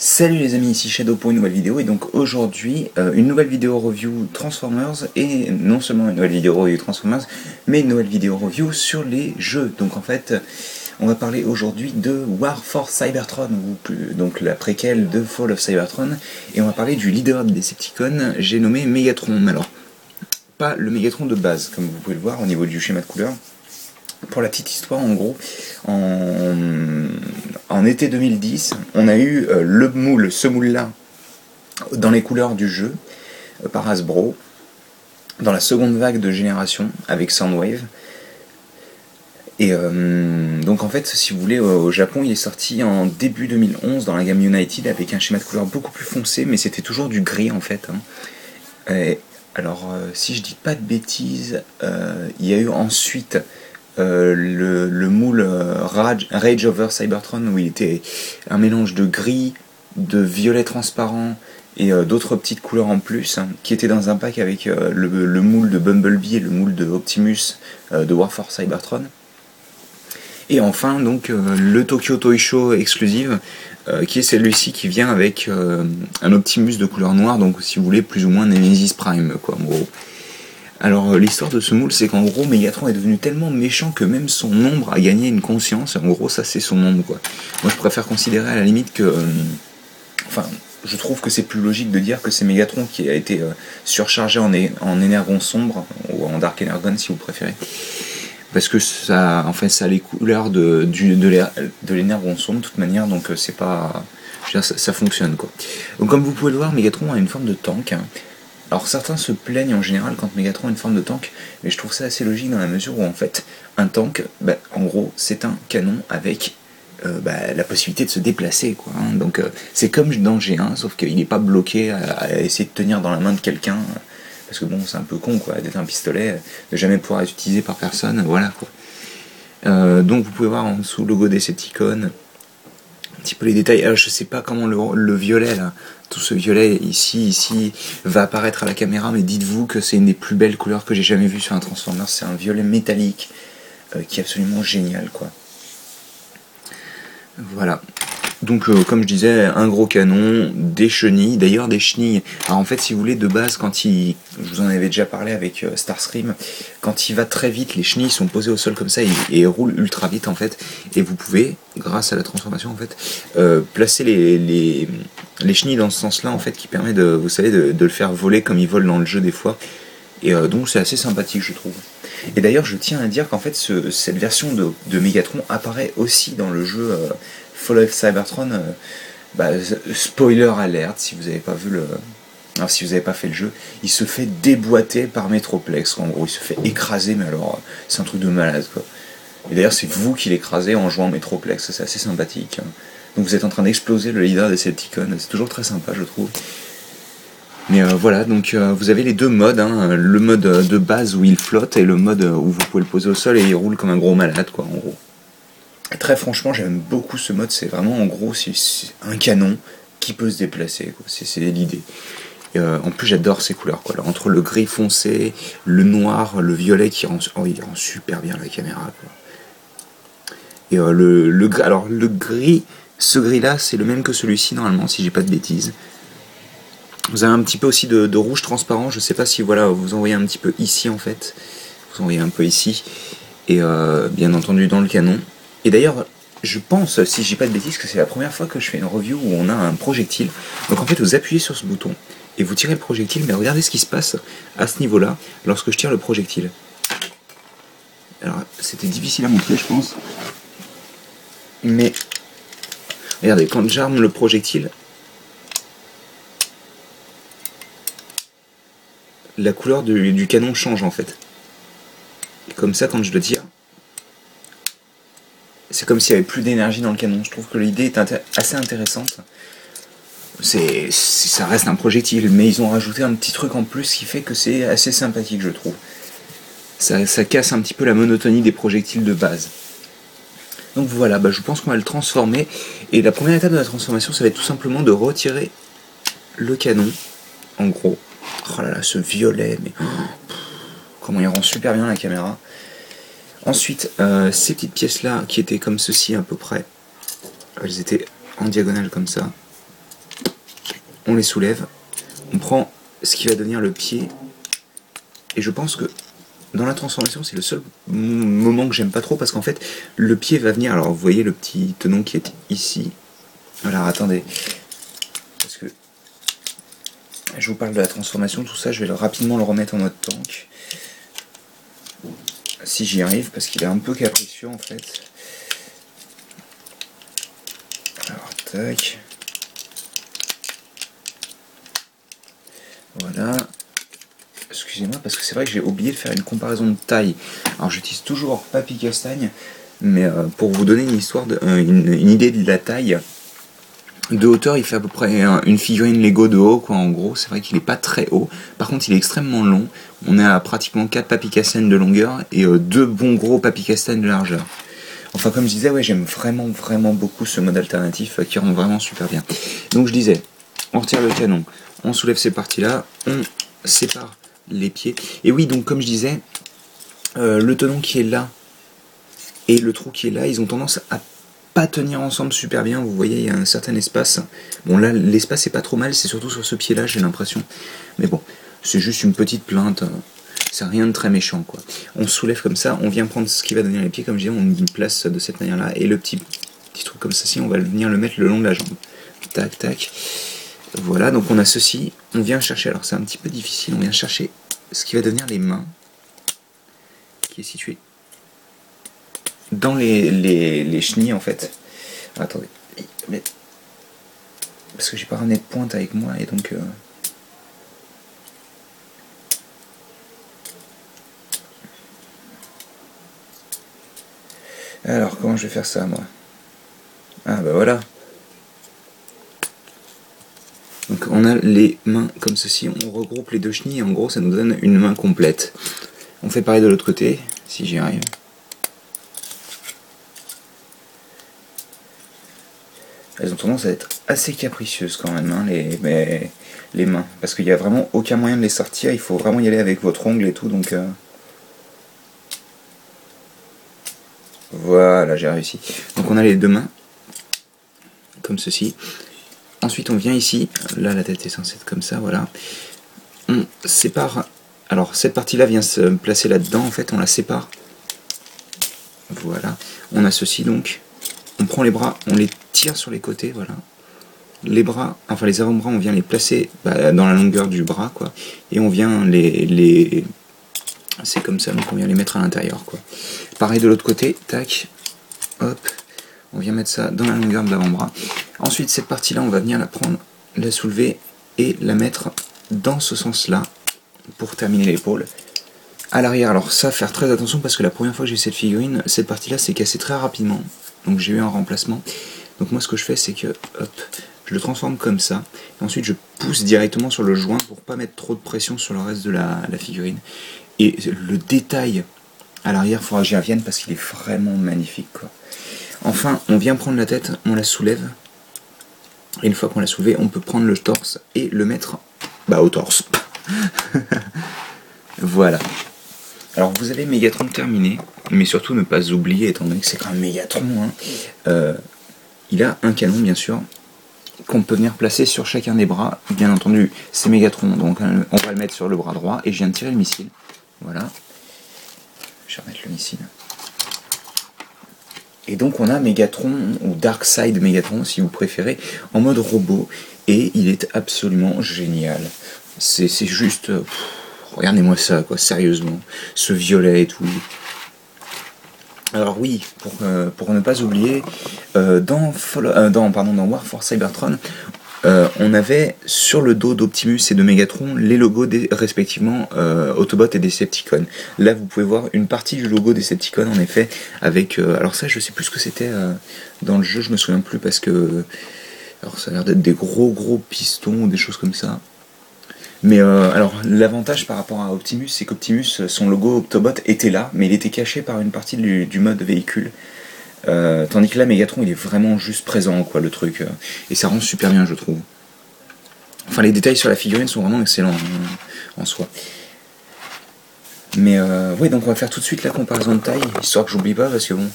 Salut les amis, ici Shadow pour une nouvelle vidéo et donc aujourd'hui une nouvelle vidéo review Transformers et non seulement une nouvelle vidéo review Transformers mais une nouvelle vidéo review sur les jeux. Donc en fait on va parler aujourd'hui de War for Cybertron ou plus, donc la préquelle de Fall of Cybertron, et on va parler du leader des Decepticons, j'ai nommé Megatron. Alors pas le Megatron de base comme vous pouvez le voir au niveau du schéma de couleur. Pour la petite histoire, en gros, en été 2010, on a eu ce moule-là, dans les couleurs du jeu, par Hasbro, dans la seconde vague de génération, avec Soundwave. Et donc en fait, si vous voulez, au Japon, il est sorti en début 2011 dans la gamme United, avec un schéma de couleur beaucoup plus foncé, mais c'était toujours du gris en fait. Alors, si je dis pas de bêtises, il y a eu ensuite... le moule Rage Over Cybertron, où il était un mélange de gris, de violet transparent et d'autres petites couleurs en plus, hein, qui était dans un pack avec le moule de Bumblebee et le moule de Optimus de War for Cybertron. Et enfin donc le Tokyo Toy Show exclusive, qui est celui-ci qui vient avec un Optimus de couleur noire, donc si vous voulez plus ou moins Nemesis Prime quoi en gros. Alors l'histoire de ce moule, c'est qu'en gros Megatron est devenu tellement méchant que même son ombre a gagné une conscience. En gros ça c'est son ombre quoi. Moi je préfère considérer à la limite que... enfin je trouve que c'est plus logique de dire que c'est Megatron qui a été surchargé en énergon sombre, ou en Dark Energon si vous préférez. Parce que ça, en fait, ça a les couleurs de l'énergon sombre de toute manière, donc c'est pas... je veux dire, ça fonctionne quoi. Donc comme vous pouvez le voir, Megatron a une forme de tank, hein. Alors certains se plaignent en général quand Megatron a une forme de tank, mais je trouve ça assez logique dans la mesure où en fait un tank, en gros c'est un canon avec la possibilité de se déplacer quoi, hein. Donc c'est comme dans G1, sauf qu'il n'est pas bloqué à essayer de tenir dans la main de quelqu'un, parce que bon c'est un peu con quoi, d'être un pistolet, de jamais pouvoir être utilisé par personne, voilà quoi. Donc vous pouvez voir en dessous le logo des Decepticons, un petit peu les détails. Alors je sais pas comment le violet là, tout ce violet ici va apparaître à la caméra, mais dites-vous que c'est une des plus belles couleurs que j'ai jamais vues sur un Transformer. C'est un violet métallique qui est absolument génial quoi. Voilà. Donc comme je disais, un gros canon, des chenilles, d'ailleurs des chenilles. Alors en fait si vous voulez de base je vous en avais déjà parlé avec Starscream, quand il va très vite, les chenilles sont posées au sol comme ça et roulent ultra vite en fait. Et vous pouvez, grâce à la transformation en fait, placer les chenilles dans ce sens-là en fait, qui permet de, vous savez, de le faire voler comme il vole dans le jeu des fois. Et donc c'est assez sympathique je trouve. Et d'ailleurs je tiens à dire qu'en fait cette version de Megatron apparaît aussi dans le jeu Fall of Cybertron. Spoiler alert si vous n'avez pas vu alors, si vous n'avez pas fait le jeu, il se fait déboîter par Metroplex, en gros il se fait écraser, mais alors c'est un truc de malade quoi. Et d'ailleurs c'est vous qui l'écrasez en jouant Metroplex, c'est assez sympathique. Donc vous êtes en train d'exploser le leader des Decepticons, c'est toujours très sympa je trouve. Mais voilà, donc vous avez les deux modes, hein, le mode de base où il flotte et le mode où vous pouvez le poser au sol et il roule comme un gros malade quoi en gros. Et très franchement j'aime beaucoup ce mode, c'est vraiment en gros c'est un canon qui peut se déplacer quoi, c'est l'idée. En plus j'adore ces couleurs quoi. Alors, entre le gris foncé, le noir, le violet qui rend, il rend super bien la caméra quoi. Et alors le gris, ce gris là c'est le même que celui-ci normalement si j'ai pas de bêtises. Vous avez un petit peu aussi de rouge transparent, je sais pas si voilà, vous en voyez un petit peu ici en fait, vous en voyez un peu ici, et bien entendu dans le canon. Et d'ailleurs, je pense, si j'ai pas de bêtises, que c'est la première fois que je fais une review où on a un projectile. Donc en fait, vous appuyez sur ce bouton et vous tirez le projectile, mais regardez ce qui se passe à ce niveau-là lorsque je tire le projectile. Alors, c'était difficile à montrer, je pense. Mais, regardez, quand j'arme le projectile, la couleur du canon change en fait. Et comme ça, quand je le tire, c'est comme s'il n'y avait plus d'énergie dans le canon. Je trouve que l'idée est assez intéressante. Ça reste un projectile, mais ils ont rajouté un petit truc en plus qui fait que c'est assez sympathique, je trouve. Ça casse un petit peu la monotonie des projectiles de base. Donc voilà, je pense qu'on va le transformer. Et la première étape de la transformation, ça va être tout simplement de retirer le canon, en gros. Oh là là, ce violet, mais comment il rend super bien la caméra. Ensuite, ces petites pièces là qui étaient comme ceci à peu près, elles étaient en diagonale comme ça. on les soulève, on prend ce qui va devenir le pied, et je pense que dans la transformation c'est le seul moment que j'aime pas trop, parce qu'en fait le pied va venir, alors vous voyez le petit tenon qui est ici, alors attendez, parce que je vous parle de la transformation, tout ça, je vais rapidement le remettre en mode tank, si j'y arrive, parce qu'il est un peu capricieux en fait. Alors tac, voilà. Excusez-moi parce que c'est vrai que j'ai oublié de faire une comparaison de taille. Alors j'utilise toujours Papy Castagne, mais pour vous donner une histoire, une idée de la taille, de hauteur il fait à peu près une figurine Lego de haut quoi, en gros. C'est vrai qu'il n'est pas très haut, par contre il est extrêmement long. On est à pratiquement 4 Papy Castagne de longueur et 2 bons gros Papy Castagne de largeur. Enfin comme je disais, ouais, j'aime vraiment beaucoup ce mode alternatif qui rend vraiment super bien. Donc je disais, on retire le canon, on soulève ces parties là, on sépare les pieds. Et oui, donc comme je disais, le tenon qui est là et le trou qui est là, ils ont tendance à pas tenir ensemble super bien. Vous voyez, il y a un certain espace. Bon là, l'espace est pas trop mal, c'est surtout sur ce pied là, j'ai l'impression. Mais bon, c'est juste une petite plainte. C'est rien de très méchant quoi. On soulève comme ça, on vient prendre ce qui va devenir les pieds, comme je disais, on y place de cette manière là. Et le petit truc comme ça, si on va venir le mettre le long de la jambe. Tac, tac. Voilà, donc on a ceci, on vient chercher, alors c'est un petit peu difficile, on vient chercher ce qui va devenir les mains, qui est situé dans les chenilles en fait. Attendez, mais parce que j'ai pas ramené de pointe avec moi et donc alors comment je vais faire ça moi? Ah bah voilà. Donc on a les mains comme ceci, on regroupe les deux chenilles et en gros ça nous donne une main complète. On fait pareil de l'autre côté, si j'y arrive. Elles ont tendance à être assez capricieuses quand même, hein, les mains. Parce qu'il n'y a vraiment aucun moyen de les sortir, il faut vraiment y aller avec votre ongle et tout, donc... Voilà, j'ai réussi. Donc on a les deux mains, comme ceci. Ensuite on vient ici, là la tête est censée être comme ça, voilà. On sépare, alors cette partie-là vient se placer là-dedans, en fait on la sépare. Voilà, on a ceci donc. On prend les bras, on les tire sur les côtés, voilà. Les bras, enfin les avant-bras, on vient les placer dans la longueur du bras, quoi. Et on vient c'est comme ça, donc on vient les mettre à l'intérieur, quoi. Pareil de l'autre côté, tac, hop. On vient mettre ça dans la longueur de l'avant-bras. Ensuite, cette partie-là, on va venir la prendre, la soulever et la mettre dans ce sens-là pour terminer l'épaule. À l'arrière, alors ça, faire très attention parce que la première fois que j'ai eu cette figurine, cette partie-là s'est cassée très rapidement. Donc j'ai eu un remplacement. Donc moi, ce que je fais, c'est que, hop, je le transforme comme ça. Et ensuite, je pousse directement sur le joint pour pas mettre trop de pression sur le reste de la figurine. Et le détail à l'arrière, il faudra que j'y revienne parce qu'il est vraiment magnifique, quoi. Enfin, on vient prendre la tête, on la soulève. Et une fois qu'on l'a soulevée, on peut prendre le torse et le mettre au torse. Voilà. Alors vous avez Megatron terminé, mais surtout ne pas oublier, étant donné que c'est quand même Megatron, hein, il a un canon bien sûr, qu'on peut venir placer sur chacun des bras. Bien entendu, c'est Megatron, donc on va le mettre sur le bras droit, et je viens de tirer le missile. Voilà. Je vais remettre le missile. Et donc on a Megatron, ou Darkseid Megatron si vous préférez, en mode robot, et il est absolument génial. C'est juste... regardez-moi ça, quoi, sérieusement. Ce violet et tout. Alors oui, pour ne pas oublier, dans War for Cybertron, on avait sur le dos d'Optimus et de Megatron les logos respectivement Autobot et Decepticon. Là vous pouvez voir une partie du logo Decepticon en effet avec alors ça je sais plus ce que c'était dans le jeu, je me souviens plus parce que alors ça a l'air d'être des gros pistons ou des choses comme ça. Mais alors l'avantage par rapport à Optimus, c'est qu'Optimus, son logo Autobot était là, mais il était caché par une partie du mode véhicule. Tandis que là, Megatron, il est vraiment juste présent, quoi, le truc. Et ça rend super bien, je trouve. Enfin, les détails sur la figurine sont vraiment excellents en soi. Mais oui, donc on va faire tout de suite la comparaison de taille, histoire que j'oublie pas, parce que bon,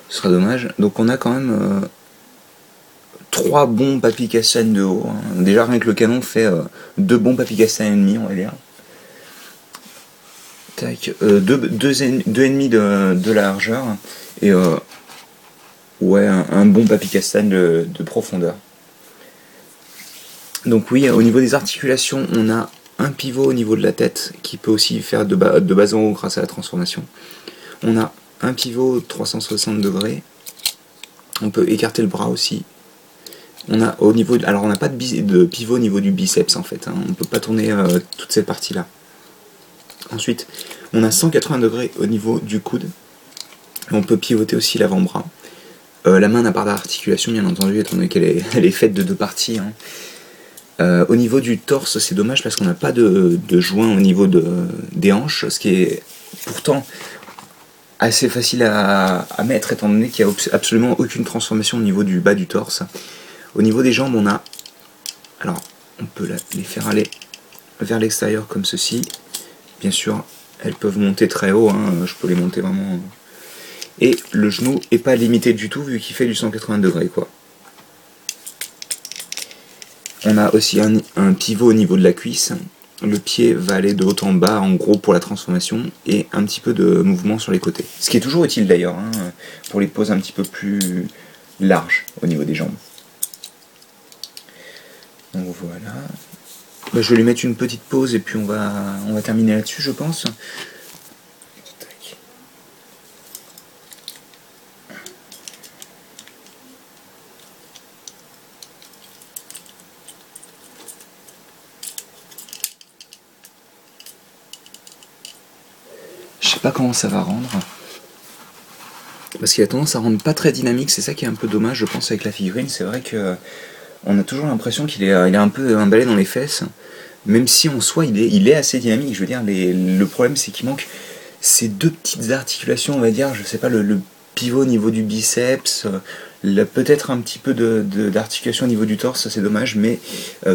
ce sera dommage. Donc on a quand même 3 bombes à pic Castagne de haut. Hein. Déjà rien que le canon fait 2 bombes à pic Castagne et demi, on va dire. Tac, 2 ennemis de largeur et ouais, un bon papy castagne de profondeur. Donc oui, au niveau des articulations, on a un pivot au niveau de la tête qui peut aussi faire de bas en haut grâce à la transformation. On a un pivot 360 degrés. On peut écarter le bras aussi. On a au niveau alors on n'a pas de pivot au niveau du biceps en fait. Hein. On ne peut pas tourner toute cette partie là. Ensuite, on a 180 degrés au niveau du coude. On peut pivoter aussi l'avant-bras. La main n'a pas d'articulation, bien entendu, étant donné qu'elle est faite de 2 parties. Hein. Au niveau du torse, c'est dommage parce qu'on n'a pas de joint au niveau des hanches, ce qui est pourtant assez facile à mettre, étant donné qu'il n'y a absolument aucune transformation au niveau du bas du torse. Au niveau des jambes, on a... Alors, on peut les faire aller vers l'extérieur comme ceci. Bien sûr, elles peuvent monter très haut, hein, je peux les monter vraiment. Et le genou est pas limité du tout vu qu'il fait du 180 degrés quoi. On a aussi un pivot au niveau de la cuisse. Le pied va aller de haut en bas en gros pour la transformation et un petit peu de mouvement sur les côtés. Ce qui est toujours utile d'ailleurs hein, pour les poses un petit peu plus larges au niveau des jambes. Donc voilà. Bah, je vais lui mettre une petite pause et puis on va terminer là-dessus je pense. Je sais pas comment ça va rendre. Parce qu'il a tendance à rendre pas très dynamique, c'est ça qui est un peu dommage je pense avec la figurine. C'est vrai que on a toujours l'impression qu'il est un peu emballé dans les fesses. Même si en soi il est assez dynamique, je veux dire, le problème c'est qu'il manque ces 2 petites articulations, on va dire, je sais pas, le pivot au niveau du biceps, peut-être un petit peu d'articulation au niveau du torse, c'est dommage, mais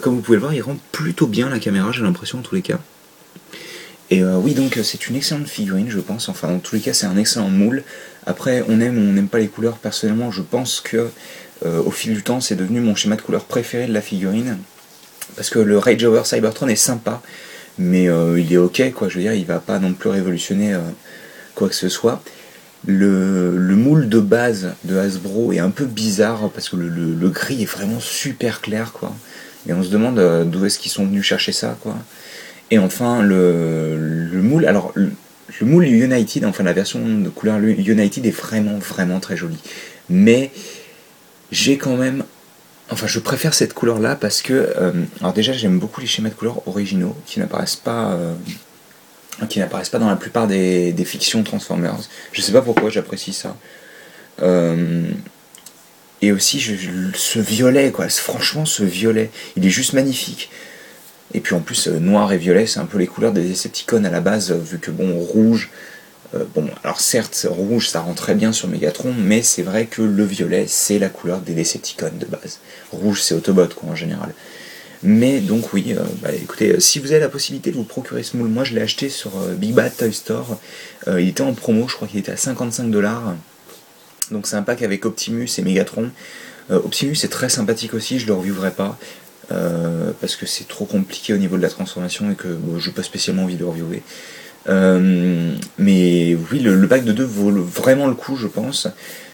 comme vous pouvez le voir, il rend plutôt bien la caméra, j'ai l'impression en tous les cas. Et oui, donc c'est une excellente figurine, je pense, enfin en tous les cas c'est un excellent moule. Après, on aime ou on n'aime pas les couleurs, personnellement je pense que au fil du temps c'est devenu mon schéma de couleur préféré de la figurine. Parce que le Rage Over Cybertron est sympa, mais il est ok, quoi. Je veux dire, il va pas non plus révolutionner quoi que ce soit. Le moule de base de Hasbro est un peu bizarre parce que le gris est vraiment super clair, quoi. Et on se demande d'où est-ce qu'ils sont venus chercher ça, quoi. Et enfin, le moule, alors le moule United, enfin la version de couleur United est vraiment très jolie. Mais j'ai quand même... Enfin, je préfère cette couleur-là parce que... alors déjà, j'aime beaucoup les schémas de couleurs originaux qui n'apparaissent pas dans la plupart des fictions Transformers. Je sais pas pourquoi, j'apprécie ça. Et aussi, ce violet, quoi. Franchement, ce violet, il est juste magnifique. Et puis en plus, noir et violet, c'est un peu les couleurs des Decepticons à la base, vu que, bon, rouge... bon, alors certes, rouge ça rend très bien sur Megatron, mais c'est vrai que le violet c'est la couleur des Decepticons de base. Rouge c'est Autobot quoi en général. Mais donc oui, écoutez, si vous avez la possibilité de vous procurer ce moule, moi je l'ai acheté sur Big Bad Toy Store. Il était en promo, je crois qu'il était à 55$. Donc c'est un pack avec Optimus et Megatron. Optimus est très sympathique aussi, je le reviewerai pas. Parce que c'est trop compliqué au niveau de la transformation et que bon, j'ai pas spécialement envie de le reviewer. Mais oui, le pack de 2 vaut vraiment le coup, je pense.